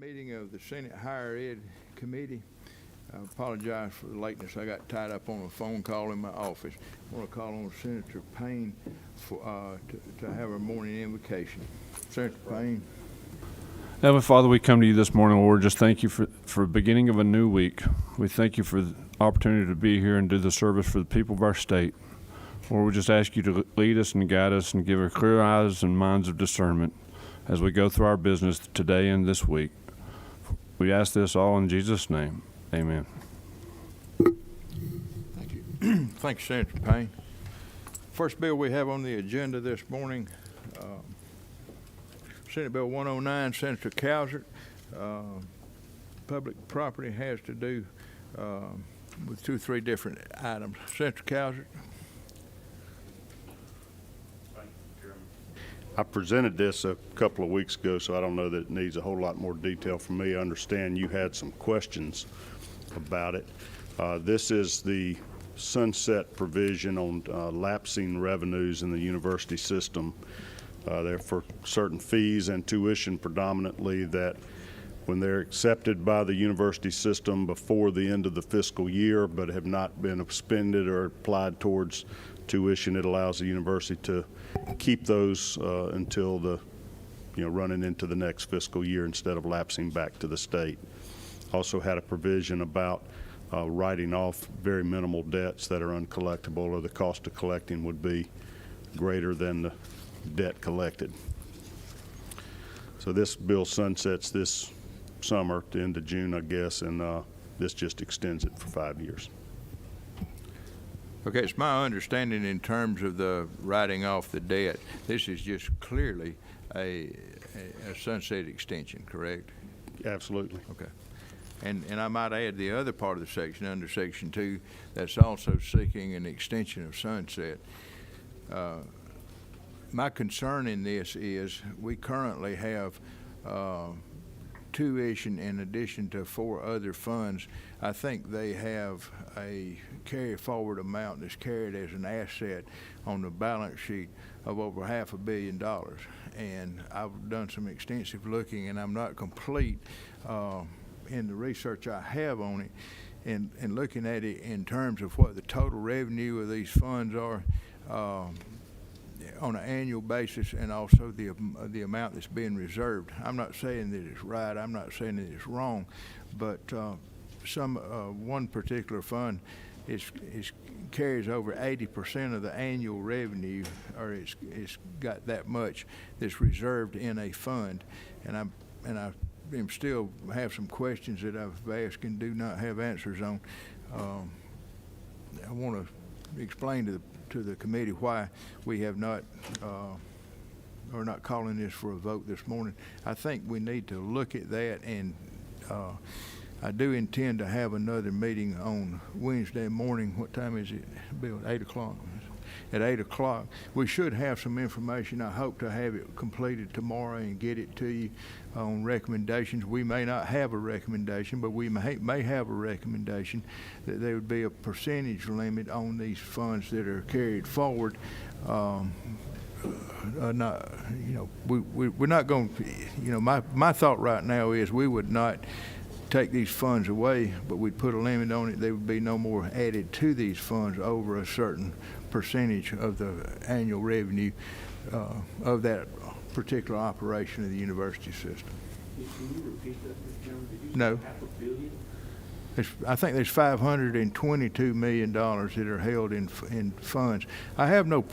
Meeting of the Senate Higher Ed Committee. I apologize for the lateness. I got tied up on a phone call in my office. I want to call on Senator Payne for, to have a morning invocation. Senator Payne. Heavenly Father, we come to you this morning, Lord. Just thank you for the beginning of a new week. We thank you for the opportunity to be here and do the service for the people of our state. Lord, we just ask you to lead us and guide us and give us clear eyes and minds of discernment as we go through our business today and this week. We ask this all in Jesus' name. Amen. Thank you. Thank you, Senator Payne. First bill we have on the agenda this morning, Senate Bill 109, Senator Cowsert. Public property has to do with 2 or 3 different items. Senator Cowsert. I presented this a couple of weeks ago, so I don't know that it needs a whole lot more detail from me. I understand you had some questions about it. This is the sunset provision on lapsing revenues in the university system. They're for certain fees and tuition predominantly that when they're accepted by the university system before the end of the fiscal year but have not been expended or applied towards tuition, it allows the university to keep those until the, running into the next fiscal year instead of lapsing back to the state. Also had a provision about writing off very minimal debts that are uncollectible or the cost of collecting would be greater than the debt collected. So this bill sunsets this summer at the end of June, I guess, and this just extends it for 5 years. Okay, it's my understanding in terms of the writing off the debt, this is just clearly a sunset extension, correct? Absolutely. Okay. And I might add the other part of the section, under Section 2, that's also seeking an extension of sunset. My concern in this is we currently have tuition in addition to 4 other funds. I think they have a carry forward amount that's carried as an asset on the balance sheet of over $500 million. And I've done some extensive looking, and I'm not complete in the research I have on it and looking at it in terms of what the total revenue of these funds are on an annual basis, and also the amount that's being reserved. I'm not saying that it's right. I'm not saying that it's wrong, but one particular fund carries over 80% of the annual revenue, or it's got that much that's reserved in a fund, and I still have some questions that I've asked and do not have answers on. I want to explain to the committee why we have not are not calling this for a vote this morning. I think we need to look at that, and I do intend to have another meeting on Wednesday morning. What time is it, Bill? 8 o'clock. At 8 o'clock. We should have some information. I hope to have it completed tomorrow and get it to you on recommendations. We may not have a recommendation, but we may have a recommendation that there would be a percentage limit on these funds that are carried forward. We're not going to, my thought right now is we would not take these funds away, but we'd put a limit on it. There would be no more added to these funds over a certain percentage of the annual revenue of that particular operation of the university system. Can you repeat that, Mr. Chairman? Did you No. say $500 million? I think there's $522 million that are held in funds. I have no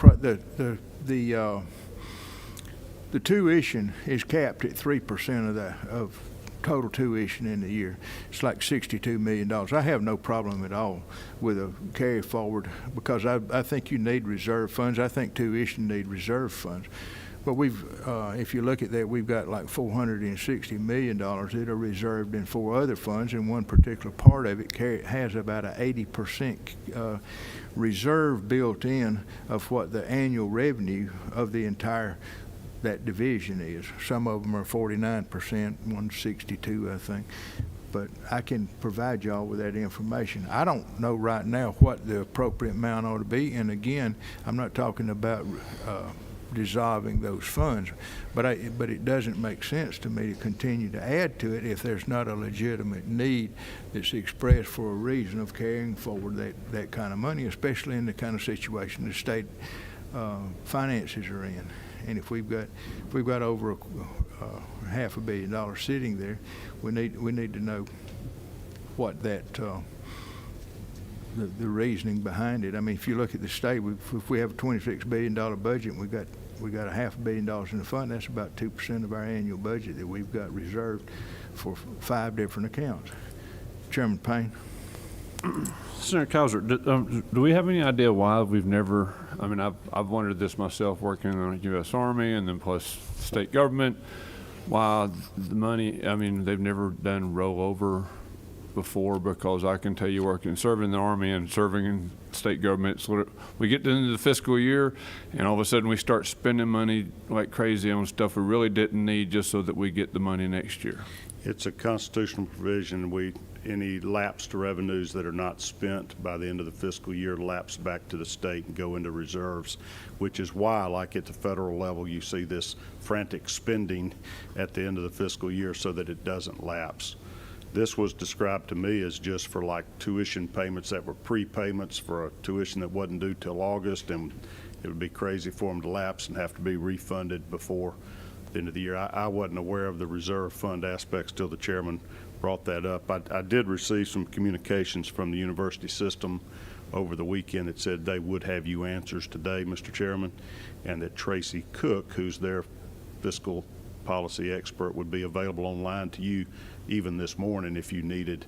the tuition is capped at 3% of total tuition in the year. It's like $62 million. I have no problem at all with a carry forward because I think you need reserve funds. I think tuition need reserve funds. But if you look at that, we've got like $460 million that are reserved in 4 other funds, and one particular part of it has about an 80% reserve built in of what the annual revenue of the entire that division is. Some of them are 49%, 162, I think. But I can provide y'all with that information. I don't know right now what the appropriate amount ought to be. And again, I'm not talking about dissolving those funds. But it doesn't make sense to me to continue to add to it if there's not a legitimate need that's expressed for a reason of carrying forward that kind of money, especially in the kind of situation the state finances are in. And if we've got over $500 million sitting there, we need to know what that the reasoning behind it. I mean, if you look at the state, if we have a $26 billion budget, and we got $500 million in the fund, that's about 2% of our annual budget that we've got reserved for 5 different accounts. Chairman Payne. Senator Cowser, do we have any idea why we've never, I mean, I've wondered this myself working on the U.S. Army and then plus state government, why the money, I mean, they've never done rollover before, because I can tell you serving in the Army and serving in state government, we get to the end of the fiscal year and all of a sudden we start spending money like crazy on stuff we really didn't need just so that we get the money next year. It's a constitutional provision. Any lapsed revenues that are not spent by the end of the fiscal year lapse back to the state and go into reserves, which is why, like at the federal level, you see this frantic spending at the end of the fiscal year so that it doesn't lapse. This was described to me as just for like tuition payments that were prepayments for a tuition that wasn't due till August, and it would be crazy for them to lapse and have to be refunded before the end of the year. I wasn't aware of the reserve fund aspects till the chairman brought that up. I did receive some communications from the university system over the weekend that said they would have you answers today, Mr. Chairman, and that Tracy Cook, who's their fiscal policy expert, would be available online to you even this morning if you needed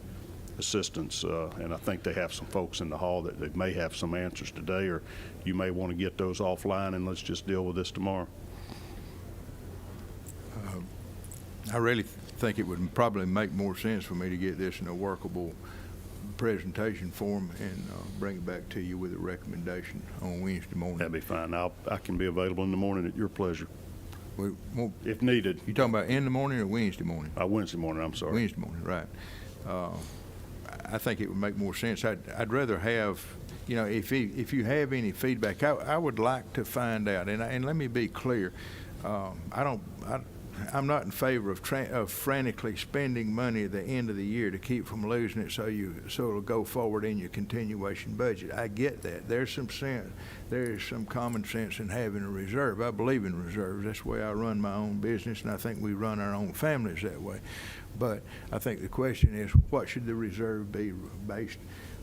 assistance. And I think they have some folks in the hall that they may have some answers today, or you may want to get those offline and let's just deal with this tomorrow. I really think it would probably make more sense for me to get this in a workable presentation form and bring it back to you with a recommendation on Wednesday morning. That'd be fine. I can be available in the morning at your pleasure, if needed. You talking about in the morning or Wednesday morning? Wednesday morning, I'm sorry. Wednesday morning, right. I think it would make more sense. I'd rather have, you know, if you have any feedback, I would like to find out, and let me be clear, I'm not in favor of frantically spending money at the end of the year to keep from losing it so it'll go forward in your continuation budget. I get that. There is some common sense in having a reserve. I believe in reserves. That's the way I run my own business, and I think we run our own families that way. But I think the question is, what should the reserve be based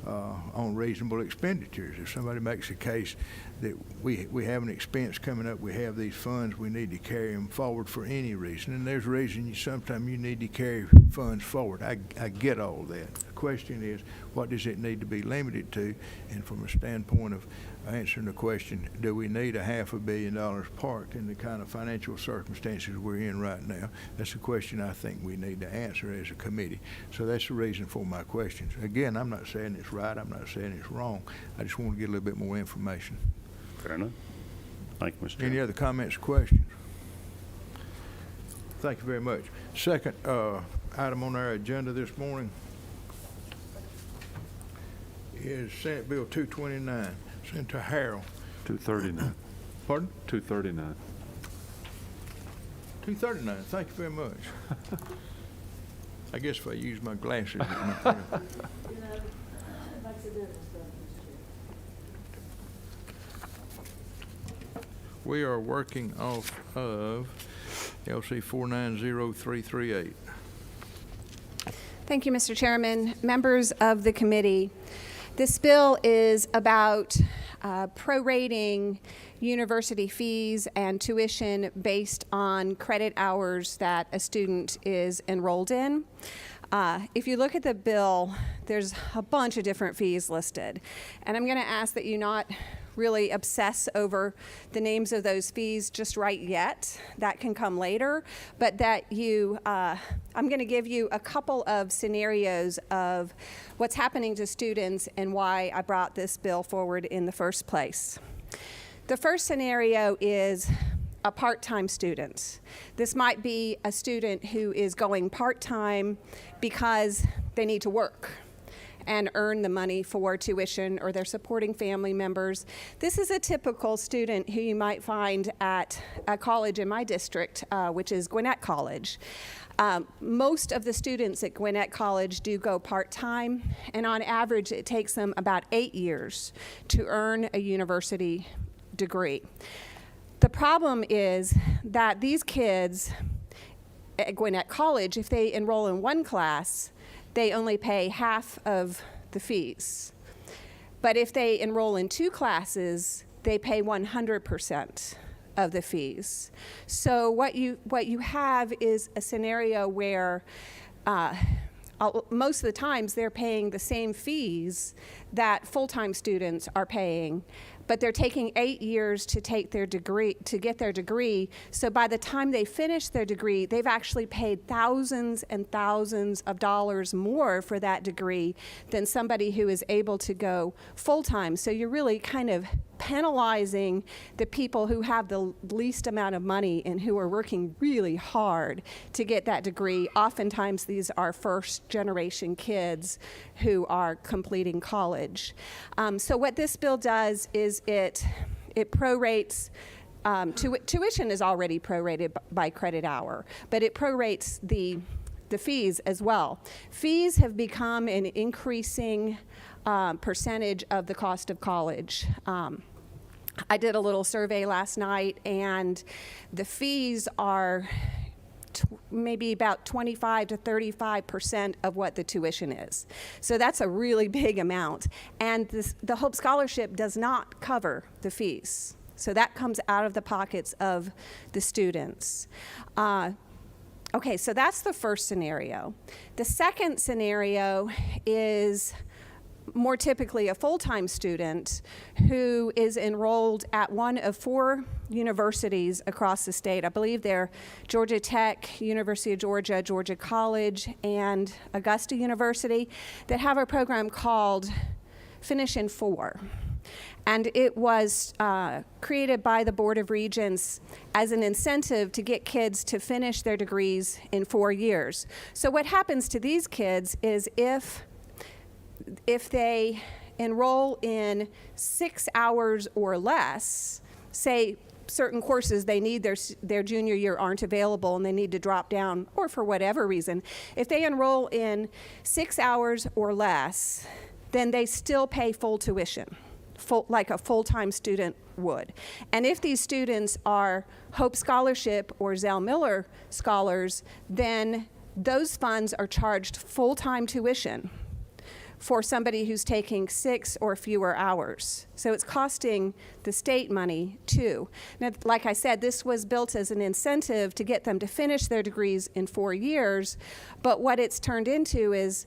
on reasonable expenditures? If somebody makes a case that we have an expense coming up, we have these funds, we need to carry them forward for any reason, and there's a reason sometimes you need to carry funds forward. I get all that. The question is, what does it need to be limited to? And from a standpoint of answering the question, do we need $500 million parked in the kind of financial circumstances we're in right now? That's a question I think we need to answer as a committee. So that's the reason for my questions. Again, I'm not saying it's right, I'm not saying it's wrong. I just want to get a little bit more information. Fair enough. Thank you, Mr. Chairman. Any other comments or questions? Thank you very much. Second item on our agenda this morning is Senate Bill 229. Senator Harrell. 239. Pardon? 239. 239. Thank you very much. I guess if I use my glasses, it might, We are working off of LC 490338. Thank you, Mr. Chairman. Members of the committee, this bill is about prorating university fees and tuition based on credit hours that a student is enrolled in. If you look at the bill, there's a bunch of different fees listed. And I'm going to ask that you not really obsess over the names of those fees just right yet. That can come later. But that you, I'm going to give you a couple of scenarios of what's happening to students and why I brought this bill forward in the first place. The first scenario is a part-time student. This might be a student who is going part-time because they need to work. and earn the money for tuition, or they're supporting family members. This is a typical student who you might find at a college in my district, which is Gwinnett College. Most of the students at Gwinnett College do go part-time, and on average it takes them about 8 years to earn a university degree. The problem is that these kids at Gwinnett College, if they enroll in one class, they only pay half of the fees. But if they enroll in 2 classes, they pay 100% of the fees. So what you have is a scenario where most of the times they're paying the same fees that full-time students are paying, but they're taking 8 years to take their degree, to get their degree. So by the time they finish their degree, they've actually paid thousands and thousands of dollars more for that degree than somebody who is able to go full-time. So you're really kind of penalizing the people who have the least amount of money and who are working really hard to get that degree. Oftentimes these are first-generation kids who are completing college. So what this bill does is it prorates. Tuition is already prorated by credit hour, but it prorates the fees as well. Fees have become an increasing percentage of the cost of college. I did a little survey last night, and the fees are maybe about 25 to 35% of what the tuition is. So that's a really big amount. And the Hope Scholarship does not cover the fees. So that comes out of the pockets of the students. Okay, so that's the first scenario. The second scenario is more typically a full-time student who is enrolled at one of 4 universities across the state. I believe they're Georgia Tech, University of Georgia, Georgia College, and Augusta University, that have a program called Finish in 4. And it was created by the Board of Regents as an incentive to get kids to finish their degrees in 4 years. So what happens to these kids is if they enroll in 6 hours or less, say certain courses they need their junior year aren't available and they need to drop down, or for whatever reason, if they enroll in 6 hours or less, then they still pay full tuition, like a full-time student would. And if these students are Hope Scholarship or Zell Miller scholars, then those funds are charged full-time tuition for somebody who's taking 6 or fewer hours. So it's costing the state money too. Now, like I said, this was built as an incentive to get them to finish their degrees in 4 years, but what it's turned into is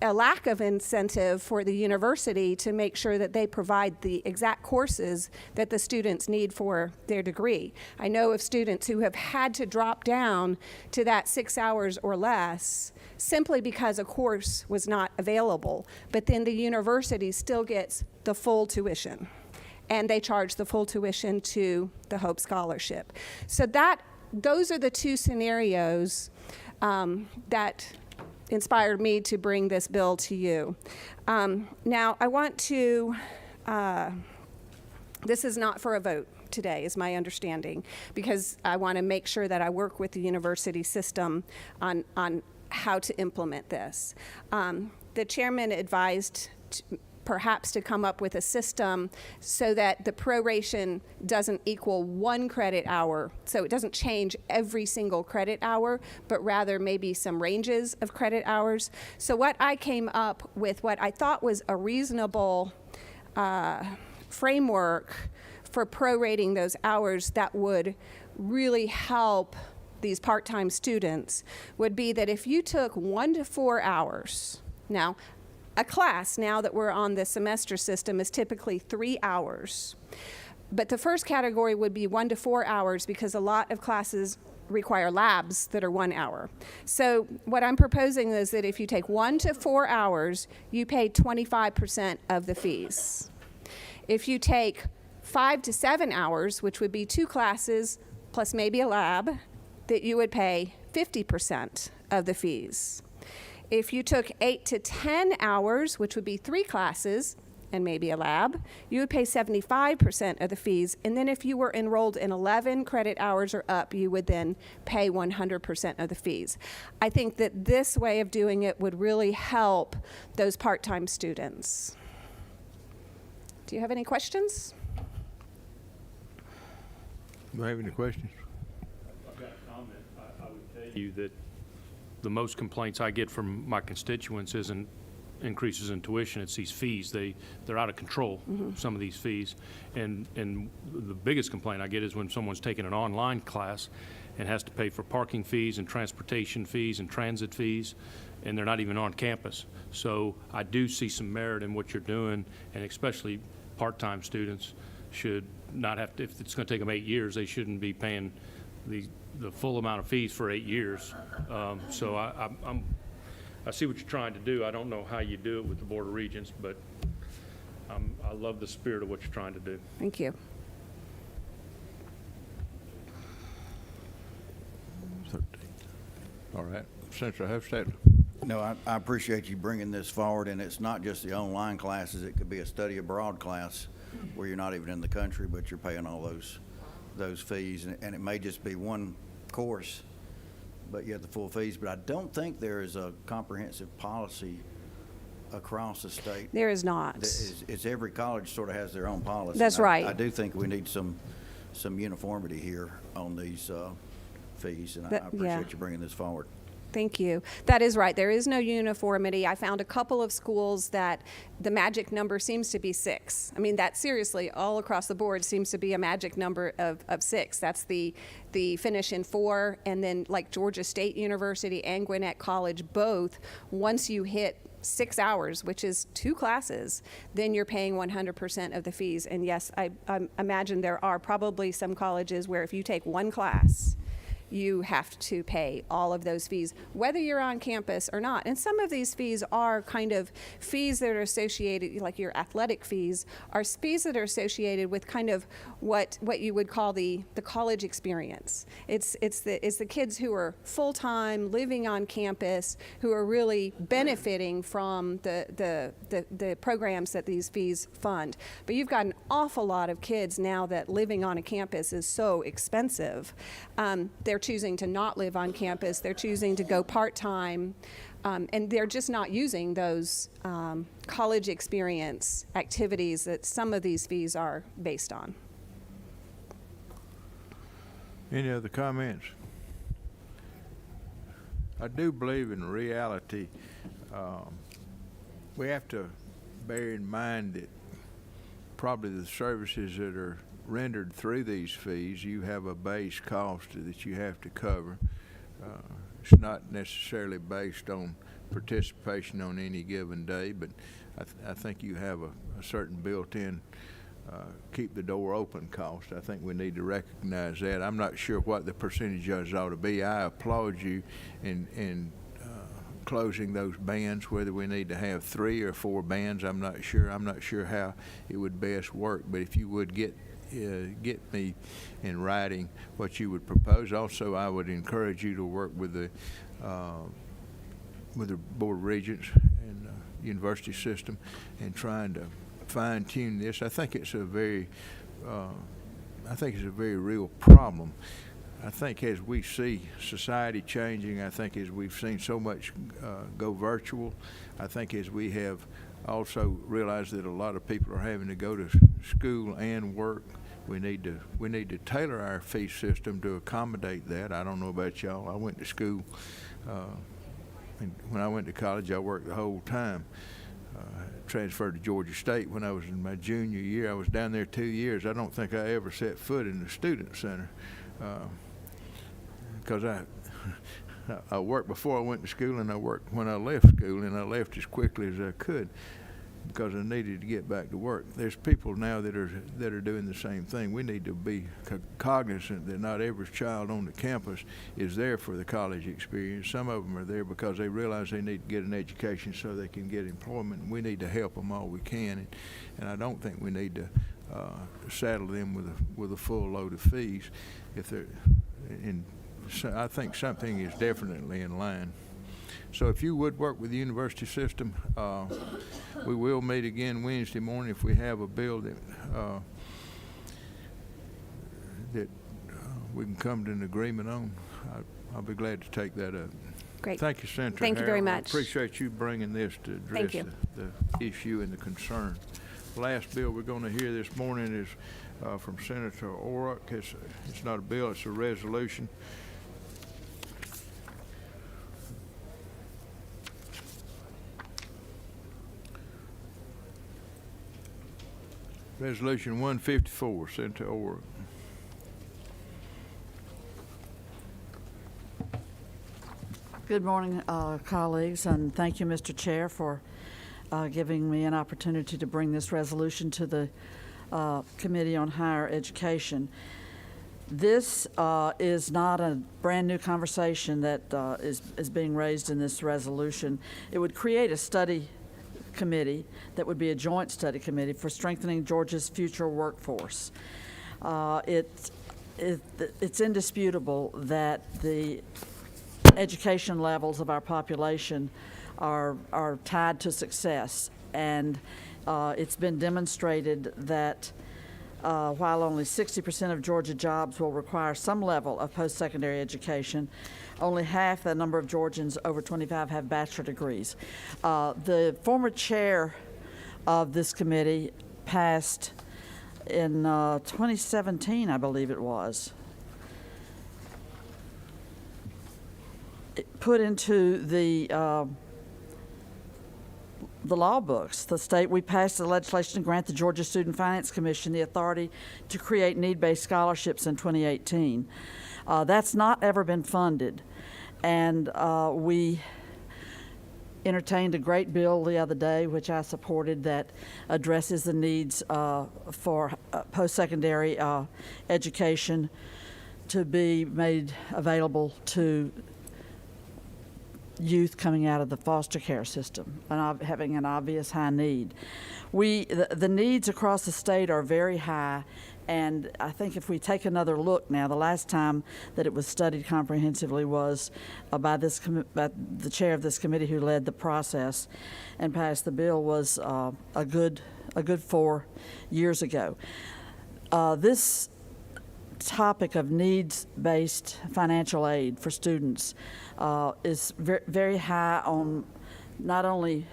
a lack of incentive for the university to make sure that they provide the exact courses that the students need for their degree. I know of students who have had to drop down to that 6 hours or less simply because a course was not available, but then the university still gets the full tuition, and they charge the full tuition to the Hope Scholarship. So those are the 2 scenarios that inspired me to bring this bill to you. Now, I want to, this is not for a vote today, is my understanding, because I want to make sure that I work with the university system on how to implement this. The chairman advised perhaps to come up with a system so that the proration doesn't equal 1 credit hour, so it doesn't change every single credit hour, but rather maybe some ranges of credit hours. So what I came up with, what I thought was a reasonable framework for prorating those hours that would really help these part-time students, would be that if you took 1 to 4 hours, now a class, now that we're on the semester system, is typically 3 hours. But the first category would be 1 to 4 hours because a lot of classes require labs that are 1 hour. So what I'm proposing is that if you take 1 to 4 hours, you pay 25% of the fees. If you take 5 to 7 hours, which would be 2 classes plus maybe a lab, that you would pay 50% of the fees. If you took 8 to 10 hours, which would be 3 classes and maybe a lab, you would pay 75% of the fees. And then if you were enrolled in 11 credit hours or up, you would then pay 100% of the fees. I think that this way of doing it would really help those part-time students. Do you have any questions? Do I have any questions? I've got a comment. I would tell you that the most complaints I get from my constituents isn't increases in tuition, it's these fees. They're out of control, some of these fees. And the biggest complaint I get is when someone's taking an online class and has to pay for parking fees and transportation fees and transit fees, and they're not even on campus. So I do see some merit in what you're doing, and especially part-time students should not have to, if it's going to take them 8 years, they shouldn't be paying the full amount of fees for 8 years. So I see what you're trying to do. I don't know how you do it with the Board of Regents, but I love the spirit of what you're trying to do. Thank you. All right, Senator Hofstadter. No, I appreciate you bringing this forward, and it's not just the online classes. It could be a study abroad class where you're not even in the country, but you're paying all those fees, and it may just be one course, but you have the full fees. But I don't think there is a comprehensive policy across the state. There is not. It's every college sort of has their own policy. That's right. I do think we need some uniformity here on these fees, and I appreciate you bringing this forward. Thank you. That is right. There is no uniformity. I found a couple of schools that the magic number seems to be 6. I mean, that seriously, all across the board seems to be a magic number of 6. That's the finish in 4, and then like Georgia State University and Gwinnett College, both, once you hit 6 hours, which is 2 classes, then you're paying 100% of the fees. And yes, I imagine there are probably some colleges where if you take 1 class, you have to pay all of those fees, whether you're on campus or not. And some of these fees are kind of fees that are associated, like your athletic fees, are fees that are associated with kind of what you would call the college experience. It's the kids who are full-time, living on campus, who are really benefiting from the programs that these fees fund. But you've got an awful lot of kids now that living on a campus is so expensive. They're choosing to not live on campus. They're choosing to go part-time, and they're just not using those college experience activities that some of these fees are based on. Any other comments? I do believe in reality, we have to bear in mind that probably the services that are rendered through these fees, you have a base cost that you have to cover. It's not necessarily based on participation on any given day, but I think you have a certain built-in keep the door open cost. I think we need to recognize that. I'm not sure what the percentages ought to be. I applaud you in closing those bands, whether we need to have 3 or 4 bands, I'm not sure. I'm not sure how it would best work, but if you would get me in writing what you would propose. Also, I would encourage you to work with the Board of Regents and university system and trying to fine-tune this. I think it's a very real problem. I think as we see society changing, I think as we've seen so much go virtual, I think as we have also realized that a lot of people are having to go to school and work, we need to tailor our fee system to accommodate that. I don't know about y'all. I went to school, and when I went to college, I worked the whole time. Transferred to Georgia State when I was in my junior year. I was down there 2 years. I don't think I ever set foot in the student center because I worked before I went to school, and I worked when I left school, and I left as quickly as I could because I needed to get back to work. There's people now that are doing the same thing. We need to be cognizant that not every child on the campus is there for the college experience. Some of them are there because they realize they need to get an education so they can get employment. We need to help them all we can, and I don't think we need to saddle them with a full load of fees. If they're in, so I think something is definitely in line. So if you would work with the university system, we will meet again Wednesday morning if we have a bill that we can come to an agreement on. I'll be glad to take that up. Great. Thank you, Senator Thank you very Harrell. I much. appreciate you bringing this to address Thank you. the issue and the concern. The last bill we're going to hear this morning is from Senator Orrock. It's not a bill, it's a resolution. Resolution 154, Senator Orrock. Good morning, colleagues, and thank you, Mr. Chair, for giving me an opportunity to bring this resolution to the Committee on Higher Education. This is not a brand-new conversation that is being raised in this resolution. It would create a study committee that would be a joint study committee for strengthening Georgia's future workforce. It's indisputable that the education levels of our population are tied to success, and it's been demonstrated that while only 60% of Georgia jobs will require some level of post-secondary education, only half the number of Georgians over 25 have bachelor degrees. The former chair of this committee passed in 2017, I believe it was, put into the law books. We passed the legislation to grant the Georgia Student Finance Commission the authority to create need-based scholarships in 2018. That's not ever been funded, and we entertained a great bill the other day, which I supported, that addresses the needs for post-secondary education to be made available to youth coming out of the foster care system and having an obvious high need. The needs across the state are very high, and I think if we take another look now, the last time that it was studied comprehensively was by the chair of this committee who led the process and passed the bill was a good 4 years ago. This topic of needs-based financial aid for students is very high on not only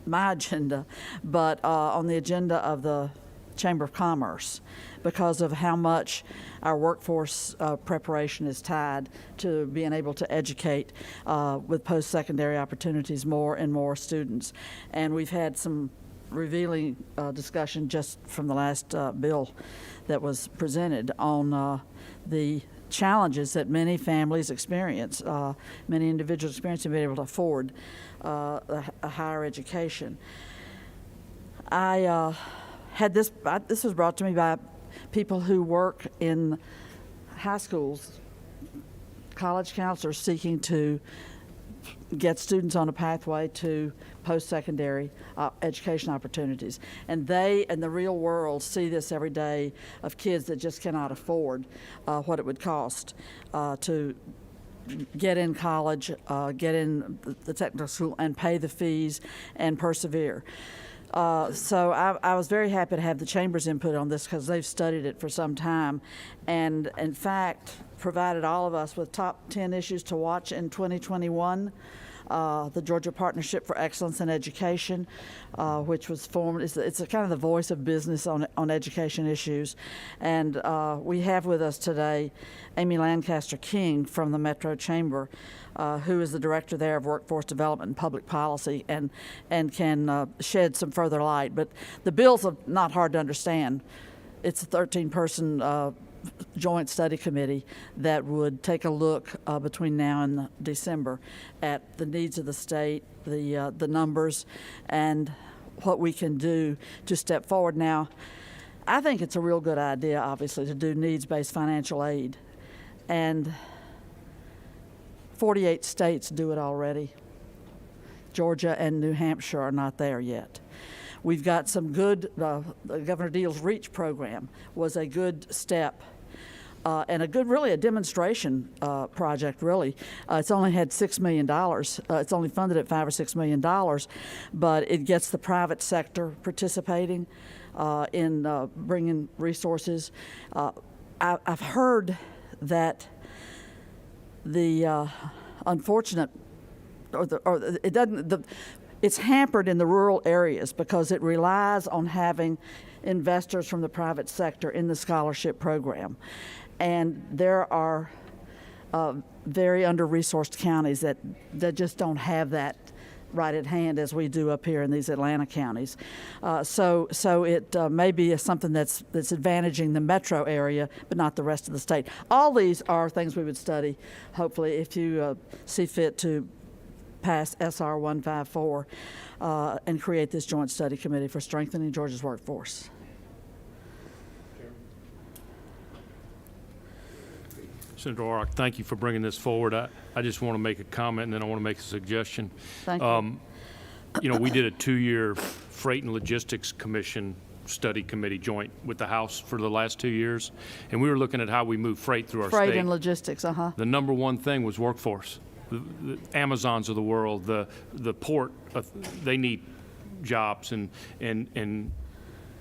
my agenda, but on the agenda of the Chamber of Commerce, because of how much our workforce preparation is tied to being able to educate with post-secondary opportunities more and more students. And we've had some revealing discussion just from the last bill that was presented on the challenges that many families experience, many individuals experience in being able to afford a higher education. I had this was brought to me by people who work in high schools, college counselors seeking to get students on a pathway to post-secondary education opportunities. And they and the real world see this every day of kids that just cannot afford what it would cost to get in college, get in the technical school, and pay the fees and persevere. So I was very happy to have the Chamber's input on this because they've studied it for some time, and in fact provided all of us with top 10 issues to watch in 2021. The Georgia Partnership for Excellence in Education, which was formed. It's a kind of the voice of business on education issues. And we have with us today Amy Lancaster King from the Metro Chamber, who is the director there of Workforce Development and Public Policy, and can shed some further light. But the bills are not hard to understand. It's a 13-person joint study committee that would take a look between now and December at the needs of the state, the numbers, and what we can do to step forward. Now, I think it's a real good idea, obviously, to do needs-based financial aid, and 48 states do it already. Georgia and New Hampshire are not there yet. We've got some good, Governor Deal's REACH program was a good step and really a demonstration project, really. It's only had $6 million. It's only funded at $5 or $6 million, but it gets the private sector participating in bringing resources. I've heard that the unfortunate, it's hampered in the rural areas because it relies on having investors from the private sector in the scholarship program. And there are very under-resourced counties that just don't have that right at hand as we do up here in these Atlanta counties. So it may be something that's advantaging the metro area, but not the rest of the state. All these are things we would study, hopefully, if you see fit to pass SR 154 and create this joint study committee for strengthening Georgia's workforce. Senator Orrock, thank you for bringing this forward. I just want to make a comment, and then I want to make a suggestion. Thank you. You know, we did a 2-year Freight and Logistics Commission study committee joint with the House for the last 2 years, and we were looking at how we move freight through our state. Freight and logistics, The number one thing was workforce. The Amazons of the world, the port, they need jobs, and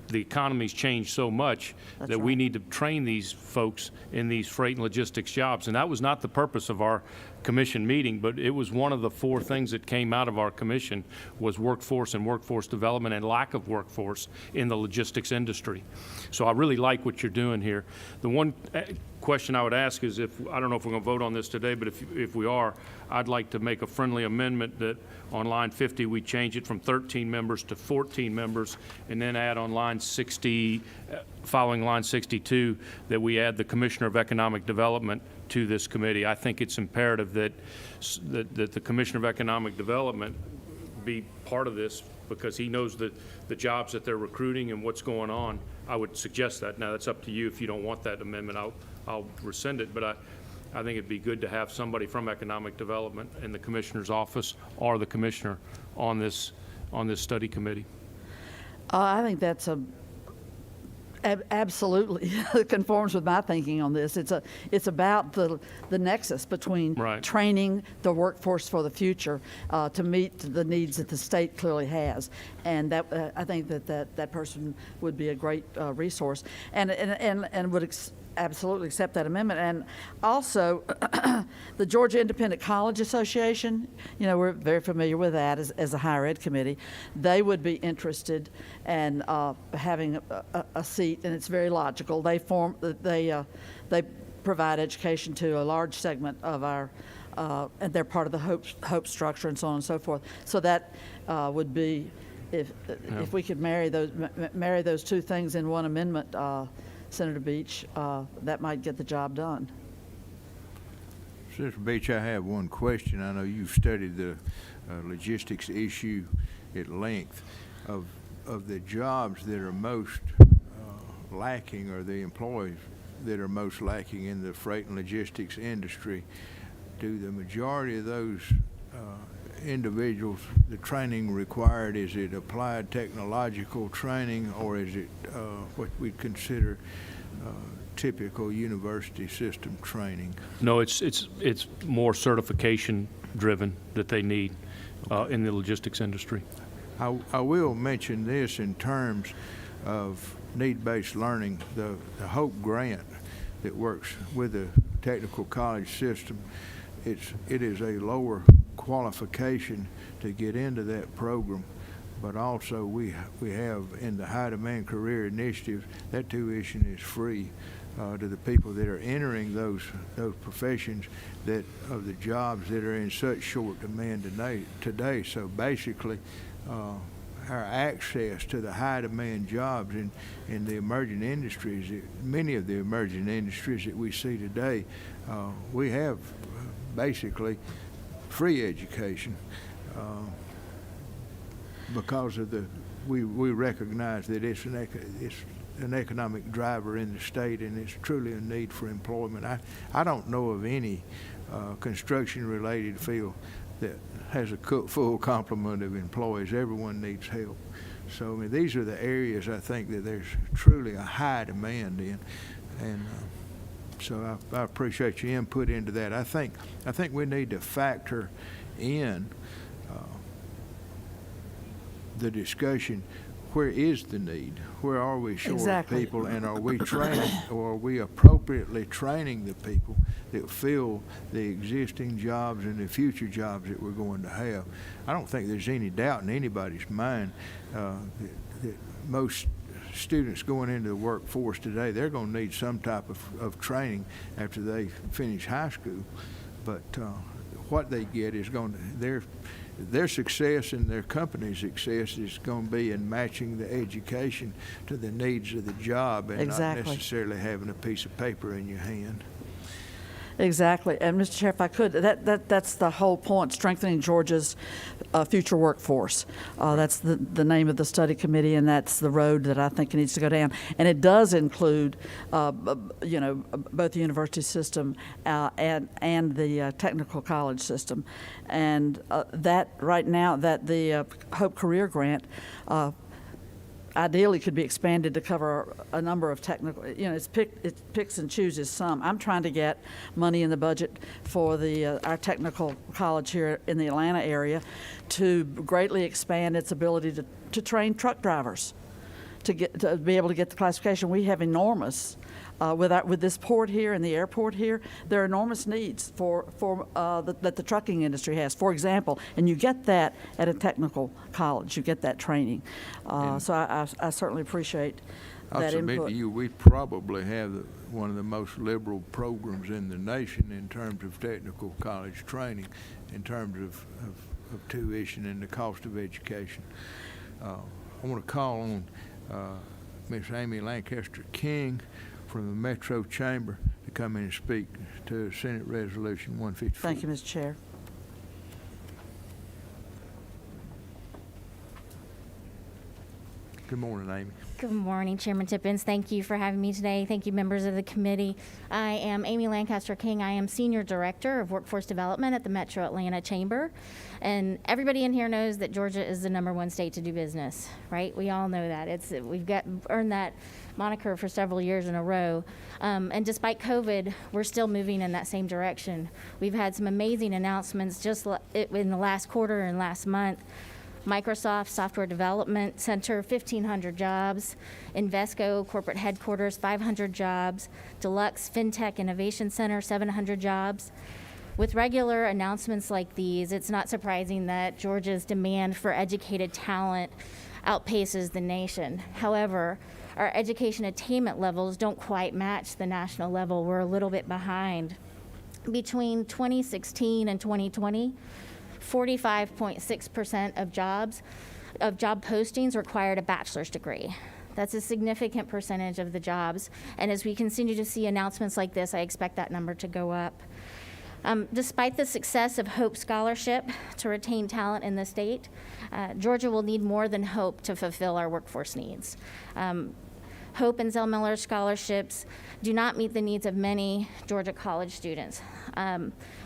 the economy's changed so much that we need to train these folks in these freight and logistics jobs. And that was not the purpose of our commission meeting, but it was one of the 4 things that came out of our commission was workforce and workforce development and lack of workforce in the logistics industry. So I really like what you're doing here. The one question I would ask is, I don't know if we're going to vote on this today, but if we are, I'd like to make a friendly amendment that on line 50 we change it from 13 members to 14 members, and then add on line 60, following line 62, that we add the Commissioner of Economic Development to this committee. I think it's imperative that the Commissioner of Economic Development be part of this, because he knows the jobs that they're recruiting and what's going on. I would suggest that. Now, that's up to you. If you don't want that amendment, I'll rescind it. But I think it'd be good to have somebody from Economic Development in the Commissioner's office or the Commissioner on this study committee. I think that's absolutely conforms with my thinking on this. It's about the nexus between training the workforce for the future to meet the needs that the state clearly has, and that I think that person would be a great resource, and would absolutely accept that amendment. And also, the Georgia Independent College Association, you know, we're very familiar with that as a higher ed committee. They would be interested in having a seat, and it's very logical. They provide education to a large segment of our, and they're part of the Hope structure and so on and so forth. So that would be, if we could marry those 2 things in one amendment, Senator Beach, that might get the job done. Senator Beach, I have one question. I know you've studied the logistics issue at length. Of the jobs that are most lacking, or the employees that are most lacking in the freight and logistics industry, do the majority of those individuals, the training required, is it applied technological training, or is it what we consider typical university system training? No, it's more certification driven that they need in the logistics industry. I will mention this in terms of need-based learning. The HOPE grant that works with the technical college system, it is a lower qualification to get into that program, but also we have in the high demand career initiative, that tuition is free to the people that are entering those professions that of the jobs that are in such short demand today. So basically, our access to the high demand jobs in the emerging industries, many of the emerging industries that we see today, we have basically free education because of we recognize that it's an economic driver in the state, and it's truly a need for employment. I don't know of any construction related field that has a full complement of employees. Everyone needs help. So I mean, these are the areas I think that there's truly a high demand in, and So I appreciate your input into that. I think we need to factor in the discussion. Where is the need? Where are we short Exactly. of people? And are we training, or are we appropriately training the people that fill the existing jobs and the future jobs that we're going to have? I don't think there's any doubt in anybody's mind that most students going into the workforce today, they're going to need some type of training after they finish high school. But what they get is going to, their success and their company's success is going to be in matching the education to the needs of the job, and Exactly. not necessarily having a piece of paper in your hand. Exactly. And Mr. Chair, if I could, that's the whole point, strengthening Georgia's future workforce. That's the name of the study committee, and that's the road that I think it needs to go down. And it does include, both the university system and the technical college system. And that right now, that the Hope Career Grant ideally could be expanded to cover a number of technical, it picks and chooses some. I'm trying to get money in the budget for our technical college here in the Atlanta area to greatly expand its ability to train truck drivers, to be able to get the classification. We have enormous, with this port here and the airport here, there are enormous needs that the trucking industry has, for example, and you get that at a technical college. You get that training. So I certainly appreciate I'll that submit input. to you, we probably have one of the most liberal programs in the nation in terms of technical college training, in terms of tuition and the cost of education. I want to call on Miss Amy Lancaster King from the Metro Chamber to come in and speak to Senate Resolution 154. Thank you, Mr. Chair. Good morning, Amy. Good morning, Chairman Tippins. Thank you for having me today. Thank you, members of the committee. I am Amy Lancaster King. I am Senior Director of Workforce Development at the Metro Atlanta Chamber. And everybody in here knows that Georgia is the #1 state to do business, right? We all know that. We've earned that moniker for several years in a row. And despite COVID, we're still moving in that same direction. We've had some amazing announcements just in the last quarter and last month. Microsoft Software Development Center, 1,500 jobs. Invesco Corporate Headquarters, 500 jobs. Deluxe FinTech Innovation Center, 700 jobs. With regular announcements like these, it's not surprising that Georgia's demand for educated talent outpaces the nation. However, our education attainment levels don't quite match the national level. We're a little bit behind. Between 2016 and 2020, 45.6% of job postings required a bachelor's degree. That's a significant percentage of the jobs. And as we continue to see announcements like this, I expect that number to go up. Despite the success of Hope Scholarship to retain talent in the state, Georgia will need more than Hope to fulfill our workforce needs. Hope and Zell Miller scholarships do not meet the needs of many Georgia college students.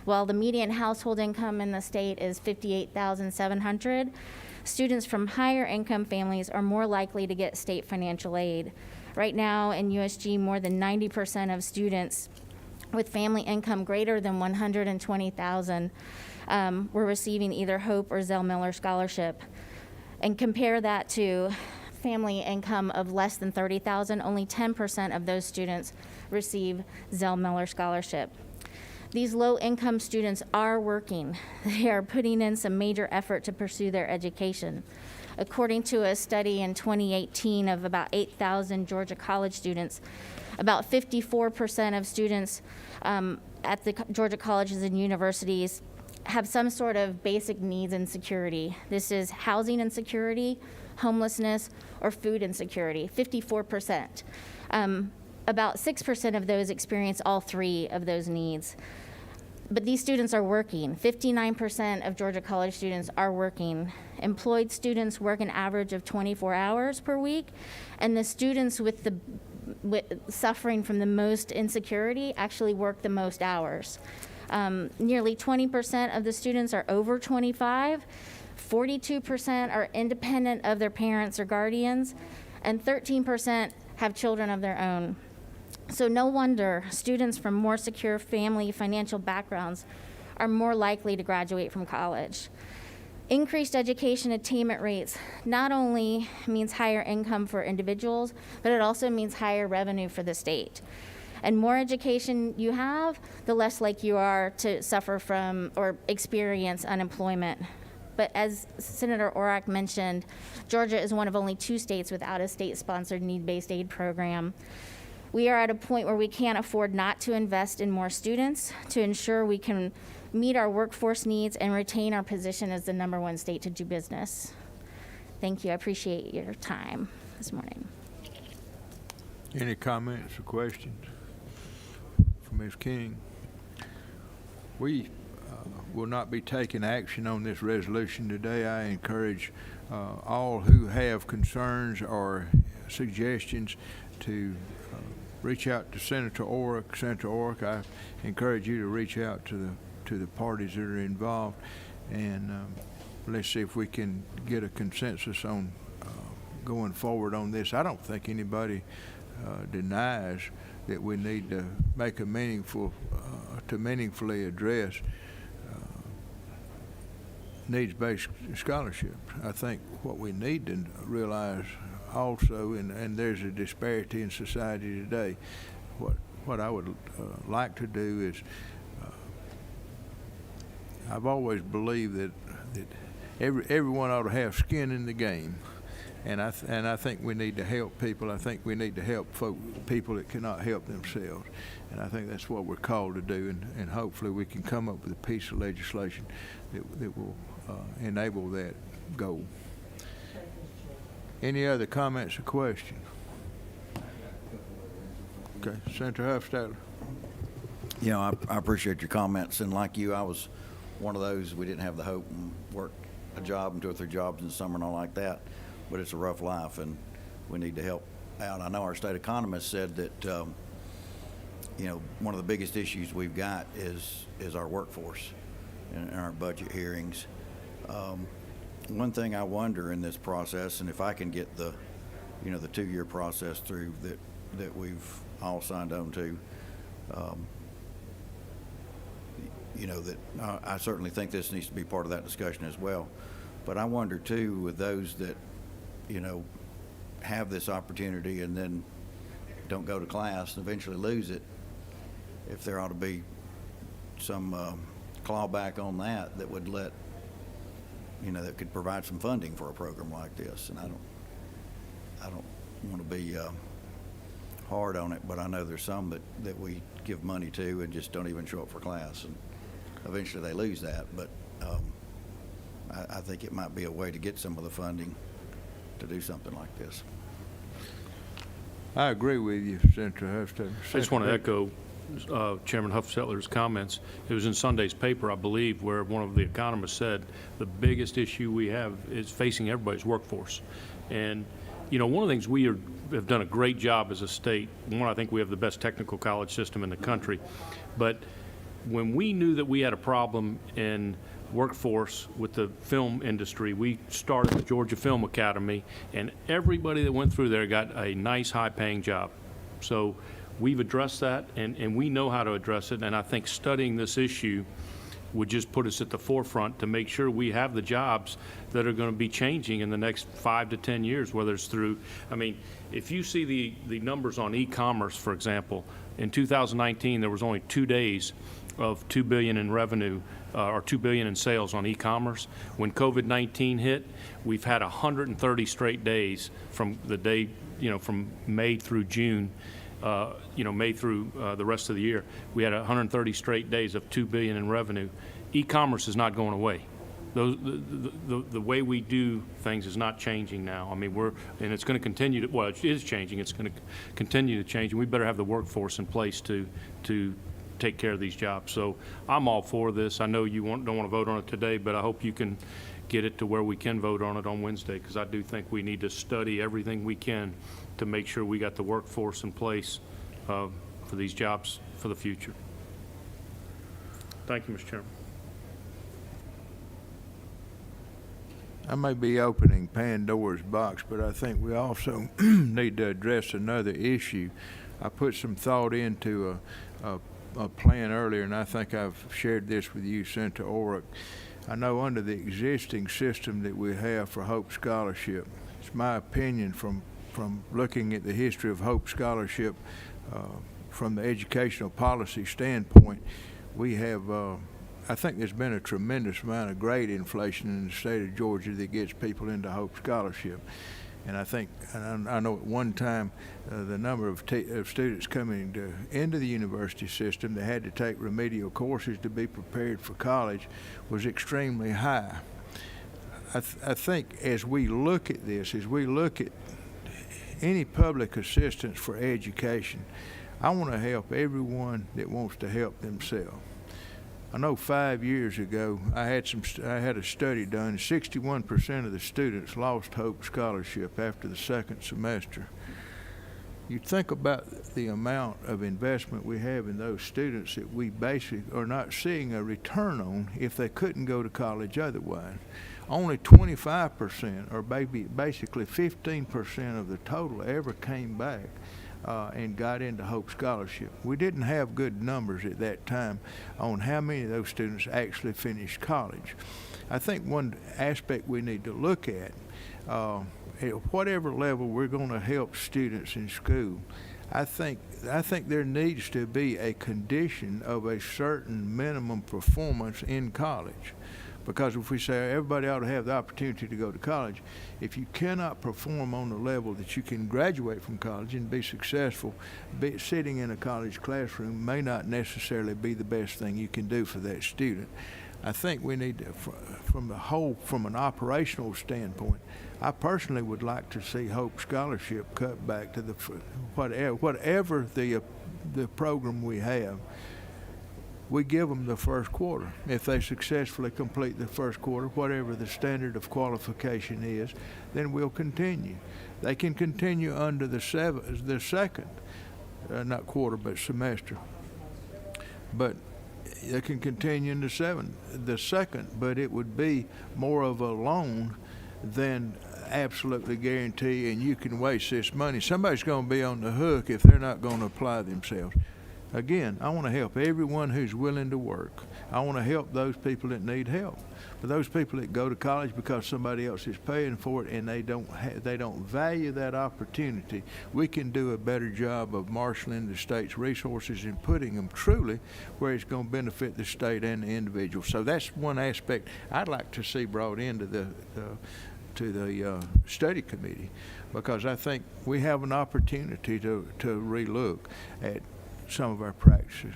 While the median household income in the state is $58,700, students from higher income families are more likely to get state financial aid. Right now in USG, more than 90% of students with family income greater than $120,000 were receiving either Hope or Zell Miller scholarship. And compare that to family income of less than $30,000, only 10% of those students receive Zell Miller scholarship. These low-income students are working. They are putting in some major effort to pursue their education. According to a study in 2018 of about 8,000 Georgia college students, about 54% of students at the Georgia colleges and universities have some sort of basic needs insecurity. This is housing insecurity, homelessness, or food insecurity, 54%. About 6% of those experience all three of those needs. But these students are working. 59% of Georgia college students are working. Employed students work an average of 24 hours per week, and the students with suffering from the most insecurity actually work the most hours. Nearly 20% of the students are over 25, 42% are independent of their parents or guardians, and 13% have children of their own. So no wonder students from more secure family financial backgrounds are more likely to graduate from college. Increased education attainment rates not only means higher income for individuals, but it also means higher revenue for the state. And more education you have, the less likely you are to suffer from or experience unemployment. But as Senator Orrock mentioned, Georgia is one of only 2 states without a state-sponsored need-based aid program. We are at a point where we can't afford not to invest in more students to ensure we can meet our workforce needs and retain our position as the #1 state to do business. Thank you. I appreciate your time this morning. Any comments or questions from Ms. King? We will not be taking action on this resolution today. I encourage all who have concerns or suggestions to reach out to Senator Orrock. Senator Orrock, I encourage you to reach out to the parties that are involved, and let's see if we can get a consensus on going forward on this. I don't think anybody denies that we need to make a meaningfully address needs-based scholarships. I think what we need to realize also, and there's a disparity in society today, what I would like to do is, I've always believed that everyone ought to have skin in the game, and I think we need to help people. I think we need to help people that cannot help themselves, and I think that's what we're called to do, and hopefully we can come up with a piece of legislation that will enable that goal. Any other comments or questions? Okay, Senator Hofstadter. You know, I appreciate your comments, and like you, I was one of those, we didn't have the hope and worked a job and 2 or 3 jobs in the summer and all like that, but it's a rough life, and we need to help out. I know our state economist said that, you know, one of the biggest issues we've got is our workforce in our budget hearings. One thing I wonder in this process, and if I can get the 2-year process through that we've all signed on to, that I certainly think this needs to be part of that discussion as well. But I wonder too, with those that, have this opportunity and then don't go to class and eventually lose it, if there ought to be some clawback on that would let, that could provide some funding for a program like this. And I don't want to be hard on it, but I know there's some that we give money to and just don't even show up for class, and eventually they lose that. But I think it might be a way to get some of the funding to do something like this. I agree with you, Senator Hofstadter. I just want to echo Chairman Huffstetler's comments. It was in Sunday's paper, I believe, where one of the economists said the biggest issue we have is facing everybody's workforce. And, one of the things we have done a great job as a state, one, I think we have the best technical college system in the country. But when we knew that we had a problem in workforce with the film industry, we started the Georgia Film Academy, and everybody that went through there got a nice high-paying job. So we've addressed that, and we know how to address it, and I think studying this issue would just put us at the forefront to make sure we have the jobs that are going to be changing in the next 5 to 10 years, whether it's through, if you see the numbers on e-commerce, for example, in 2019 there was only 2 days of $2 billion in revenue or $2 billion in sales on e-commerce. When COVID-19 hit, we've had 130 straight days from the day, from May through June, May through the rest of the year. We had 130 straight days of $2 billion in revenue. E-commerce is not going away. The way we do things is not changing now. And it's going to continue to, well, it is changing. It's going to continue to change, and we better have the workforce in place to take care of these jobs. So I'm all for this. I know you don't want to vote on it today, but I hope you can get it to where we can vote on it on Wednesday, because I do think we need to study everything we can to make sure we got the workforce in place for these jobs for the future. Thank you, Mr. Chairman. I may be opening Pandora's box, but I think we also need to address another issue I put some thought into a plan earlier, and I think I've shared this with you, Senator Orick. I know under the existing system that we have for Hope Scholarship, it's my opinion from looking at the history of Hope Scholarship from the educational policy standpoint, we have, I think there's been a tremendous amount of grade inflation in the state of Georgia that gets people into Hope Scholarship. And I think, and I know at one time, the number of students coming into the university system that had to take remedial courses to be prepared for college was extremely high. I think as we look at this, as we look at any public assistance for education, I want to help everyone that wants to help themselves. I know 5 years ago I had a study done. 61% of the students lost Hope Scholarship after the second semester. You think about the amount of investment we have in those students that we basically are not seeing a return on if they couldn't go to college otherwise. Only 25%, or basically 15% of the total ever came back and got into Hope Scholarship. We didn't have good numbers at that time on how many of those students actually finished college. I think one aspect we need to look at whatever level we're going to help students in school, I think there needs to be a condition of a certain minimum performance in college. Because if we say everybody ought to have the opportunity to go to college, if you cannot perform on the level that you can graduate from college and be successful, sitting in a college classroom may not necessarily be the best thing you can do for that student. I think we need to, from an operational standpoint, I personally would like to see Hope Scholarship cut back to whatever the program we have. We give them the first quarter. If they successfully complete the first quarter, whatever the standard of qualification is, then we'll continue. They can continue under the second, not quarter, but semester. But they can continue in the second, but it would be more of a loan than absolutely guarantee, and you can waste this money. Somebody's going to be on the hook if they're not going to apply themselves. Again, I want to help everyone who's willing to work. I want to help those people that need help. But those people that go to college because somebody else is paying for it and they don't value that opportunity, we can do a better job of marshaling the state's resources and putting them truly where it's going to benefit the state and the individual. So that's one aspect I'd like to see brought into the study committee, because I think we have an opportunity to relook at some of our practices.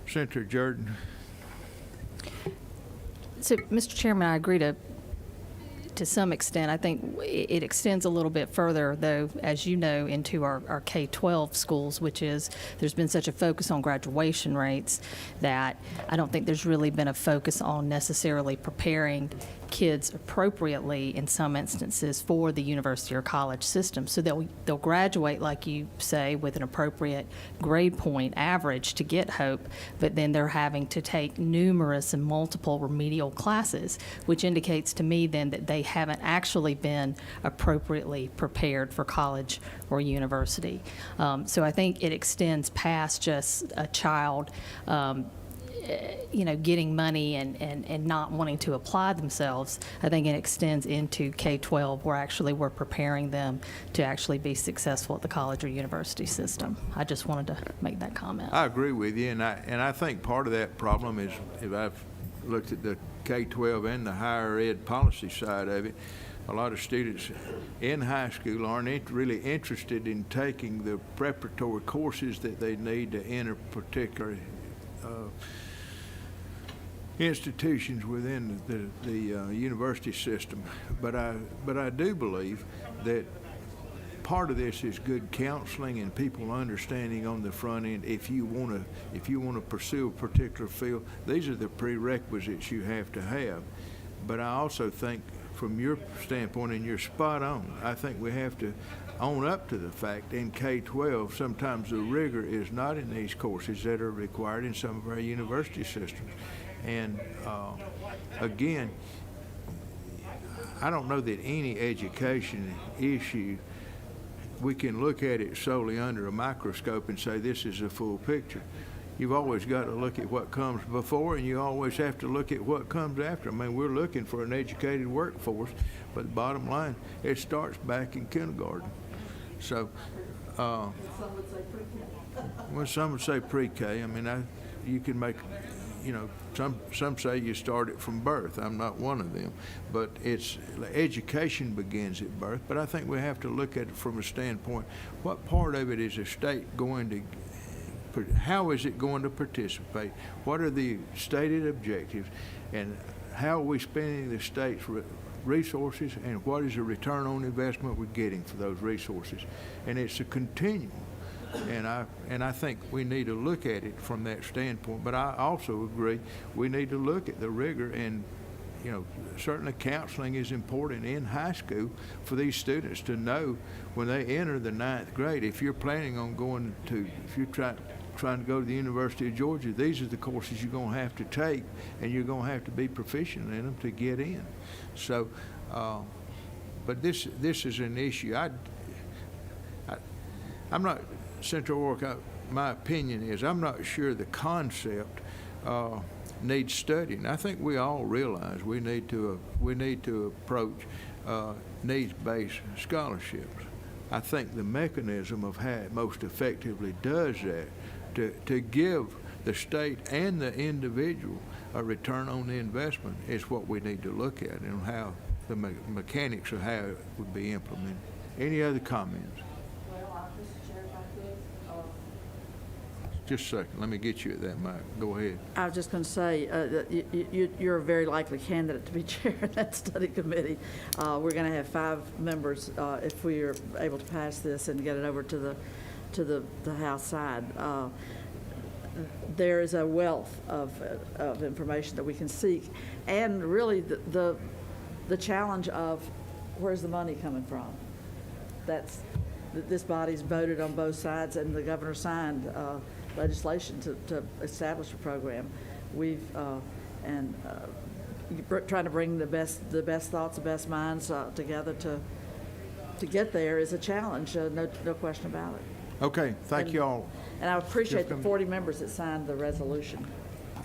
Senator Jordan. So, Mr. Chairman, I agree to some extent. I think it extends a little bit further, though, as you know, into our K-12 schools, which is there's been such a focus on graduation rates that I don't think there's really been a focus on necessarily preparing kids appropriately in some instances for the university or college system. So they'll graduate, like you say, with an appropriate grade point average to get Hope, but then they're having to take numerous and multiple remedial classes, which indicates to me then that they haven't actually been appropriately prepared for college or university. So I think it extends past just a child getting money and not wanting to apply themselves. I think it extends into K-12 where actually we're preparing them to actually be successful at the college or university system. I just wanted to make that comment. I agree with you, and I think part of that problem is, if I've looked at the K-12 and the higher ed policy side of it, a lot of students in high school aren't really interested in taking the preparatory courses that they need to enter particular institutions within the university system. But I do believe that part of this is good counseling and people understanding on the front end. If you want to pursue a particular field, these are the prerequisites you have to have. But I also think, from your standpoint, and you're spot on, I think we have to own up to the fact in K-12 sometimes the rigor is not in these courses that are required in some of our university systems. And again, I don't know that any education issue we can look at it solely under a microscope and say this is a full picture. You've always got to look at what comes before, and you always have to look at what comes after. I mean, we're looking for an educated workforce, but the bottom line, it starts back in kindergarten. So, well, some would say pre-K. I mean, you can make, you know, some say you start it from birth. I'm not one of them, but it's education begins at birth. But I think we have to look at it from a standpoint: what part of it is the state going to? How is it going to participate? What are the stated objectives? And how are we spending the state's resources? And what is the return on investment we're getting for those resources? And it's a continuum. And I think we need to look at it from that standpoint. But I also agree we need to look at the rigor, and you know, certainly counseling is important in high school for these students to know when they enter the 9th grade. If you're planning on going to, if you're trying to go to the University of Georgia, these are the courses you're going to have to take, and you're going to have to be proficient in them to get in. So, but this is an issue. I'm not, Central York, my opinion is I'm not sure the concept needs studying. I think we all realize we need to approach needs-based scholarships. I think the mechanism of how it most effectively does that to give the state and the individual a return on the investment is what we need to look at, and how the mechanics of how it would be implemented. Any other comments? Just a second. Let me get you at that mic. Go ahead. I was just going to say, you're a very likely candidate to be chair of that study committee. We're going to have 5 members if we are able to pass this and get it over to the House side. There is a wealth of information that we can seek, and really the challenge of where's the money coming from. This body's voted on both sides, and the governor signed legislation to establish a program. We've trying to bring the best thoughts, the best minds together to get there is a challenge. No question about it. Okay, thank you all. And I appreciate the 40 members that signed the resolution.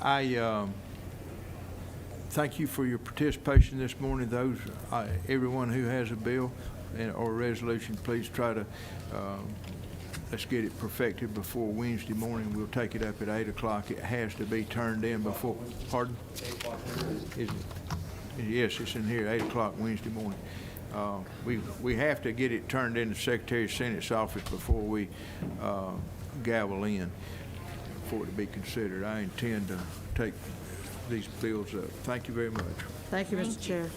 I thank you for your participation this morning. Those, everyone who has a bill or a resolution, please try to let's get it perfected before Wednesday morning. We'll take it up at 8 o'clock. It has to be turned in before, pardon? Is it? Yes, it's in here, 8 o'clock Wednesday morning. We have to get it turned in the Secretary of Senate's office before we gavel in for it to be considered. I intend to take these bills up. Thank you very much. Thank you, Mr. Chair.